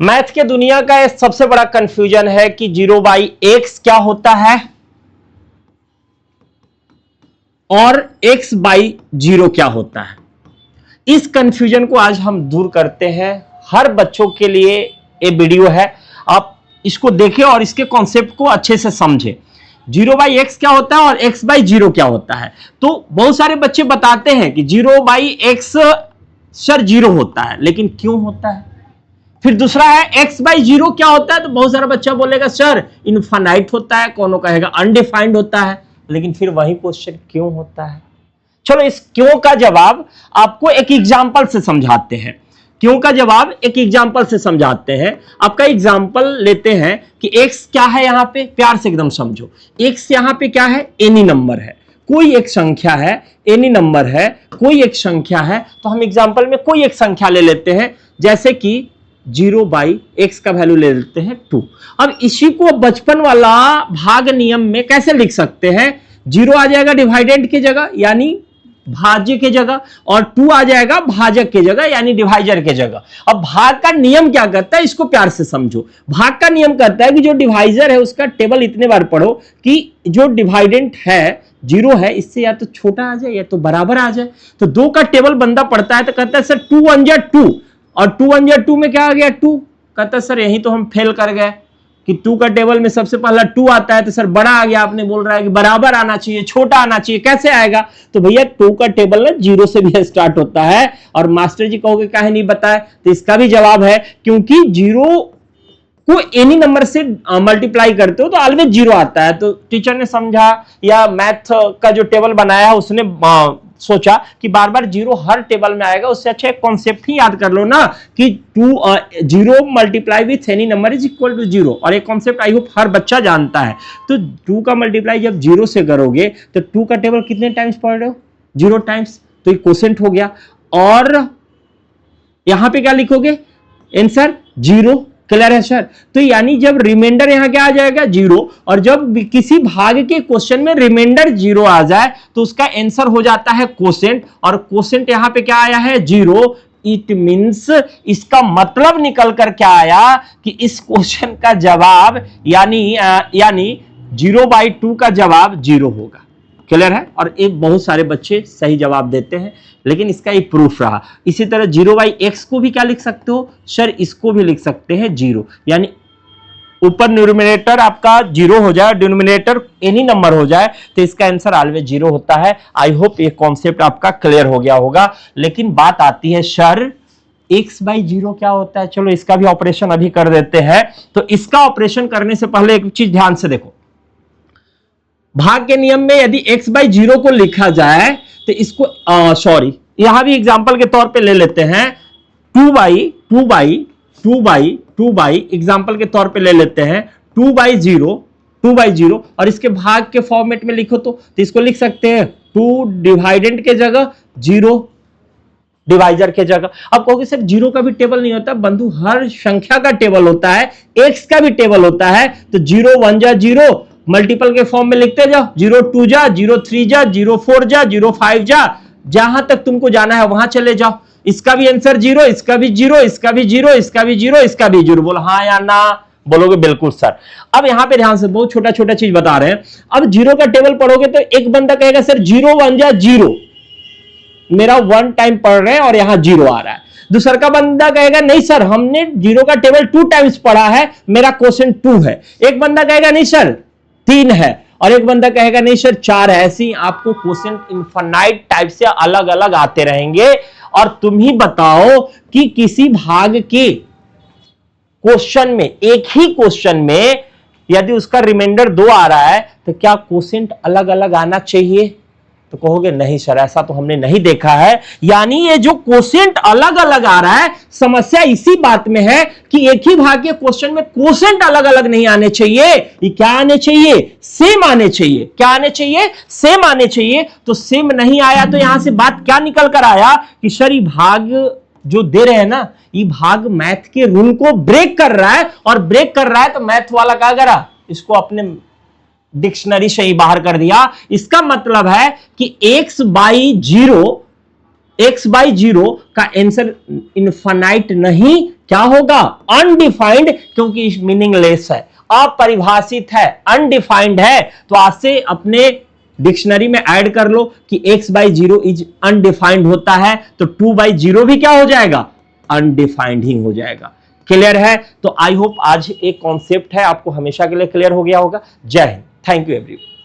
Math के दुनिया का एक सबसे बड़ा कंफ्यूजन है कि 0/x क्या होता है और x/0 क्या होता है। इस कंफ्यूजन को आज हम दूर करते हैं। हर बच्चों के लिए ये वीडियो है, आप इसको देखें और इसके कॉन्सेप्ट को अच्छे से समझें। 0/x क्या होता है और x/0 क्या होता है। तो बहुत सारे बच्चे बताते हैं कि 0/x सर 0 होता है, लेकिन क्यों होता है। फिर दूसरा है x/0 क्या होता है, तो बहुत सारा बच्चा बोलेगा सर इनफाइनाइट होता है, कोनो कहेगा अनडिफाइंड होता है, लेकिन फिर वही क्वेश्चन क्यों होता है। चलो इस क्यों का जवाब आपको एक एग्जांपल से समझाते हैं। क्यों का जवाब एक एग्जांपल से समझाते हैं। आपका एग्जांपल लेते हैं कि x क्या है, यहां पे प्यार से एकदम समझो। x यहां पे क्या है, एनी नंबर है, कोई एक संख्या है, एनी नंबर है, कोई एक संख्या है। तो हम एग्जांपल में कोई एक संख्या ले लेते हैं, जैसे कि 0/x का वैल्यू ले लेते हैं 2। अब इसी को बचपन वाला भाग नियम में कैसे लिख सकते हैं, 0 आ जाएगा डिवाइडेंड की जगह यानी भाज्य की जगह, और 2 आ जाएगा भाजक की जगह यानी डिवाइजर की जगह। अब भाग का नियम क्या करता है, इसको प्यार से समझो। भाग का नियम करता है कि जो डिवाइजर है उसका टेबल इतने बार पढ़ो कि जो डिवाइडेंट है 0 है, इससे या तो छोटा आ जाए या तो बराबर आ जाए। तो 2 का टेबल बंदा पढ़ता है तो कहता है सर 2 1 जा 2, और 2 1 जा 2 में क्या आ गया 2। कहता है सर यही तो हम फेल कर गए कि 2 का टेबल में सबसे पहला 2 आता है, तो सर बड़ा आ गया। आपने बोल रहा है कि बराबर आना चाहिए, छोटा आना चाहिए, कैसे आएगा। तो भैया 2 का टेबल ना 0 से भी स्टार्ट होता है, और मास्टर जी कहोगे काहे नहीं बताए, तो इसका भी जवाब है क्योंकि 0 को एनी नंबर से मल्टीप्लाई करते हो तो ऑलवेज 0 आता है। तो टीचर ने समझा या मैथ का जो टेबल बनाया है उसने सोचा कि बार बार 0 हर टेबल में आएगा, उससे अच्छा एक कॉन्सेप्ट ही याद कर लो ना कि 0 multiply with any number is equal to 0। और एक कॉन्सेप्ट आई होप हर बच्चा जानता है। तो 2 का मल्टीप्लाई जब 0 से करोगे तो 2 का टेबल कितने टाइम्स पढ़ रहे हो, 0 टाइम्स, तो ये क्वोशिएंट हो गया। और यहां पे क्या लिखोगे, आंसर 0। क्लियर है सर। तो यानी जब रिमाइंडर यहां क्या आ जाएगा 0, और जब किसी भाग के क्वेश्चन में रिमाइंडर 0 आ जाए तो उसका आंसर हो जाता है क्वोशिएंट, और क्वोशिएंट यहां पे क्या आया है 0। इट मींस इसका मतलब निकल कर क्या आया कि इस क्वेश्चन का जवाब यानी 0/2 का जवाब 0 होगा। क्लियर है। और एक बहुत सारे बच्चे सही जवाब देते हैं, लेकिन इसका एक प्रूफ रहा। इसी तरह 0/x को भी क्या लिख सकते हो सर, इसको भी लिख सकते हैं 0, यानी ऊपर न्यूमरेटर आपका 0 हो जाए, डिनोमिनेटर एनी नंबर हो जाए, तो इसका आंसर ऑलवेज 0 होता है। आई होप ये कॉन्सेप्ट आपका क्लियर हो गया होगा। लेकिन बात आती है सर x/0 क्या होता है। चलो इसका भी ऑपरेशन अभी कर देते हैं। तो इसका ऑपरेशन करने से पहले एक चीज ध्यान से देखो, भाग के नियम में यदि x/0 को लिखा जाए तो इसको यहां भी एग्जांपल के तौर पे ले लेते हैं 2/2 एग्जांपल के तौर पे ले लेते हैं 2/0, और इसके भाग के फॉर्मेट में लिखो तो इसको लिख सकते हैं 2 डिवाइडेंड के जगह 0 डिवाइजर के जगह। अब कहोगे सर 0 का भी टेबल नहीं होता बंधु, हर संख्या का टेबल होता है, x का भी टेबल होता है। तो 0 1 जा 0 मल्टीपल के फॉर्म में लिखते जाओ, 0 2 जा 0 3 जा 0 4 जा 0 5 जा, जहां तक तुमको जाना है वहां चले जाओ। इसका भी आंसर 0, इसका भी 0, इसका भी 0, इसका भी 0, इसका भी 0। बोलो हाँ या ना, बोलोगे बिल्कुल सर। अब यहां पे ध्यान से बहुत छोटा छोटा चीज बता रहे हैं। अब 0 का टेबल पढ़ोगे तो एक बंदा कहेगा सर 0 1 जा 0, मेरा 1 टाइम पढ़ रहे हैं और यहां 0 आ रहा है। दूसरा का बंदा कहेगा नहीं सर हमने 0 का टेबल 2 टाइम्स पढ़ा है, मेरा क्वोशिएंट 2 है। एक बंदा कहेगा नहीं सर 3 है, और एक बंदा कहेगा नहीं सर 4 है। ऐसी आपको क्वोशिएंट इनफाइनाइट टाइप से अलग अलग आते रहेंगे। और तुम ही बताओ कि किसी भाग के क्वेश्चन में, एक ही क्वेश्चन में यदि उसका रिमाइंडर 2 आ रहा है तो क्या क्वोशिएंट अलग अलग आना चाहिए। तो कहोगे नहीं सर ऐसा तो हमने नहीं देखा है। यानी ये जो क्वोशिएंट अलग अलग आ रहा है, समस्या इसी बात में है कि एक ही भाग के क्वेश्चन में क्वोशिएंट अलग अलग नहीं आने चाहिए। ये क्या आने चाहिए, सेम आने चाहिए। क्या आने चाहिए, सेम आने चाहिए। तो सेम नहीं आया तो यहां से बात क्या निकल कर आया कि सर ये भाग जो दे रहे हैं ना, ये भाग मैथ के रूल को ब्रेक कर रहा है, और ब्रेक कर रहा है तो मैथ वाला क्या करा, इसको अपने डिक्शनरी से ही बाहर कर दिया। इसका मतलब है कि x/0 का आंसर इनफाइनाइट नहीं, क्या होगा? अनडिफाइंड, क्योंकि मीनिंगलेस है, अपरिभाषित है, अनडिफाइंड है। तो आज से अपने डिक्शनरी में ऐड कर लो कि x/0 इज अनडिफाइंड होता है, तो 2/0 भी क्या हो जाएगा? अनडिफाइंड ही हो जाएगा। क्लियर है? तो आई होप आज एक कॉन्सेप्ट है आपको हमेशा के लिए क्लियर हो गया होगा। जय हिंद। Thank you everyone.